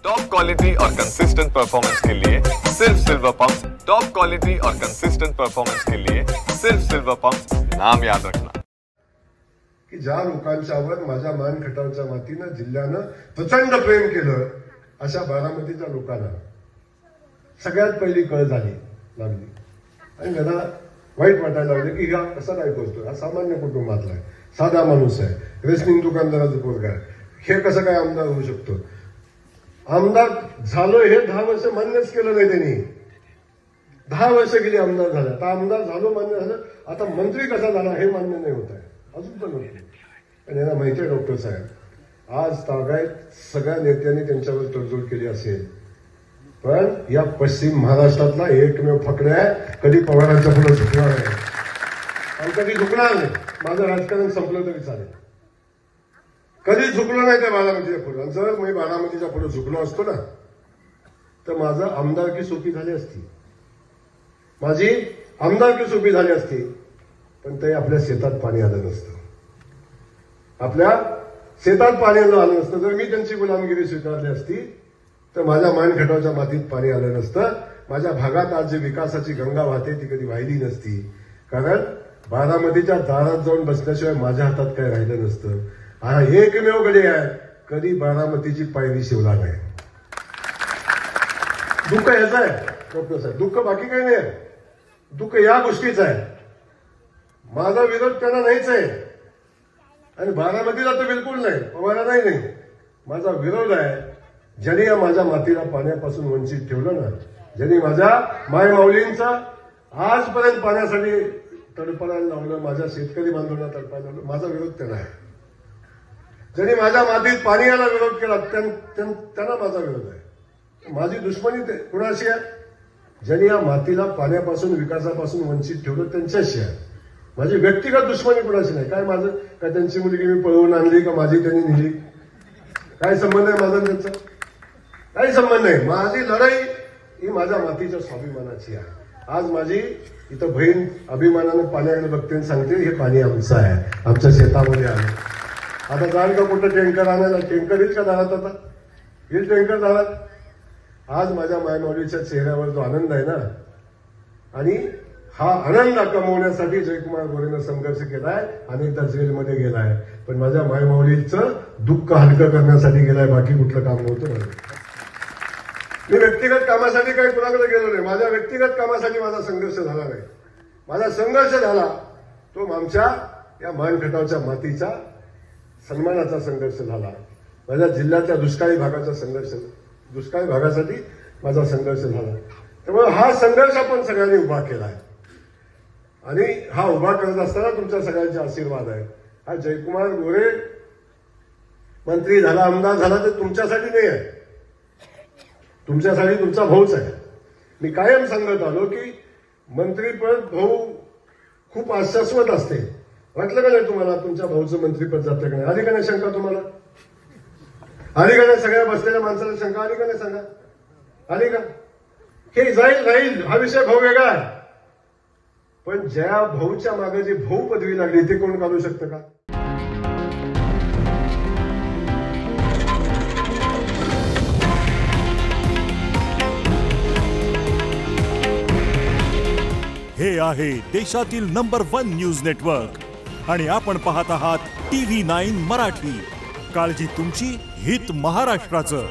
Top quality और consistent performance के लिए सिर्फ सिल्वर पंप्स। टॉप क्वालिटी और कंसिस्टेंट परफॉर्मेंस के लिए सिर्फ सिल्वर पंप्स, नाम याद रखना। की ज्या लोकांच्यावर माझ्या मान खटावच्या मातीनं जिल्ह्यानं प्रचंड प्रेम केलं, अशा बारामतीच्या लोकांना सगळ्यात पहिली कळ लागली आणि मला वाईट वाटायला लागलं की हा कसा काय करतो, हा सामान्य कुटुंबातला आहे, साधा माणूस आहे, रेशनिंग दुकानदाराचा पोरगा आहे, हे कसं काय आमदार होऊ शकतो. आमदार झालो हे 10 वर्ष मान्यच केलं नाही त्यांनी. 10 वर्ष गेली आमदार झाला, आता आमदार झालो मान्य झालं, आता मंत्री कसा झाला हे मान्य नाही होत आहे, अजून पण होत. आणि यांना माहिती आहे डॉक्टर साहेब, आज तागायत सगळ्या नेत्यांनी त्यांच्यावर तडजोड केली असेल, पण या पश्चिम महाराष्ट्रातला एकमेव फकड्या आहे, कधी पवारांच्या पुढे झुकणार नाही आणि कधी झुकणार नाही. माझं राजकारण संपलं तरी चालेल, कधी झुकलो नाही त्या बारामतीच्या पुढे. जर मी बारामतीच्या पुढे झुकलो असतो ना, तर माझं आमदारकी सोपी झाली असती, माझी आमदारकी सोपी झाली असती, पण ते आपल्या शेतात पाणी आलं नसतं, आपल्या शेतात पाणी आलं नसतं. जर मी त्यांची गुलामगिरी स्वीकारली असती तर माझ्या मानखटावच्या मातीत पाणी आलं नसतं. माझ्या भागात आज जी विकासाची गंगा वाहते ती कधी वाहिली नसती, कारण बारामतीच्या दारात जाऊन बसल्याशिवाय माझ्या हातात काय राहिलं नसतं. हा एकमेव गडी आहे, कधी बारामतीची पायरी शिवला नाही. दुःख याचं आहे डॉक्टर साहेब, दुःख बाकी काही नाही आहे, दुःख या गोष्टीचं आहे. माझा विरोध त्यांना नाहीच आहे आणि बारामतीला तर बिलकुल नाही, पवायला नाही. माझा विरोध आहे ज्यांनी या माझ्या मातीला पाण्यापासून वंचित ठेवलं ना, ज्यांनी माझ्या मायमाऊलींचा आजपर्यंत पाण्यासाठी तडपडायला लावलं, माझ्या शेतकरी बांधवांना तडपायला लावलं, माझा विरोध त्यांना आहे. ज्यांनी माझ्या मातीत पाणी यायला विरोध केला त्यांना माझा विरोध आहे. माझी दुश्मनी कुणाशी आहे? ज्यांनी या मातीला पाण्यापासून विकासापासून वंचित ठेवलं त्यांच्याशी आहे. माझी व्यक्तिगत दुश्मनी कुणाशी नाही. काय माझं काय त्यांची मुलगी मी पळवून आणली का माझी त्यांनी नेली, काय संबंध आहे माझा त्यांचा? काही संबंध नाही. माझी लढाई ही माझ्या मातीच्या स्वाभिमानाची आहे. आज माझी इथं बहीण अभिमानानं पाण्याकडे बघते आणि सांगते हे पाणी आमचं आहे, आमच्या शेतामध्ये आलं. आता जाल का कुठं टँकर आणायला? टँकर येईल का दारात? आता येईल टँकर दारात. आज माझ्या मायमाऊलीच्या चेहऱ्यावर जो आनंद आहे ना, आणि हा आनंद कमवण्यासाठी जयकुमार गोरेनं संघर्ष केलाय, अनेकदा जेलमध्ये गेलाय, पण माझ्या मायमाऊलीचं दुःख हलकं करण्यासाठी गेलाय, बाकी कुठलं काम नव्हतं मला. मी व्यक्तिगत कामासाठी काही कुणाकडे गेलो नाही. माझ्या व्यक्तिगत कामासाठी माझा संघर्ष झाला नाही. माझा संघर्ष झाला तो आमच्या या मानखटावच्या मातीच्या सन्मानाचा संघर्ष झाला. माझ्या जिल्ह्याच्या दुष्काळी भागाचा संघर्ष, दुष्काळी भागासाठी माझा संघर्ष झाला. त्यामुळे हा संघर्ष आपण सगळ्यांनी उभा केला आहे आणि हा उभा करत असताना तुमच्या सगळ्यांचे आशीर्वाद आहे. हा जयकुमार गोरे मंत्री झाला, आमदार झाला तर तुमच्यासाठी नाही आहे, तुमच्यासाठी तुमचा भाऊच आहे. मी कायम सांगत आलो की मंत्रीपद भाऊ खूप अशाश्वत असते. वाटलं का नाही तुम्हाला तुमच्या भाऊचं मंत्रीपद जातं का नाही? आली का नाही शंका तुम्हाला? आली का नाही? सगळ्या बसलेल्या माणसाला शंका आली का नाही? सांगा, आली का? हे जाईल राहील हा विषय भाऊ वेगळा आहे, पण ज्या भाऊच्या मागे जी भाऊ पदवी लागली ते कोण काढू शकतं का? हे आहे देशातील नंबर 1 न्यूज नेटवर्क आणि आपण पाहत आहात TV9 मराठी. काळजी तुमची, हित महाराष्ट्राचं.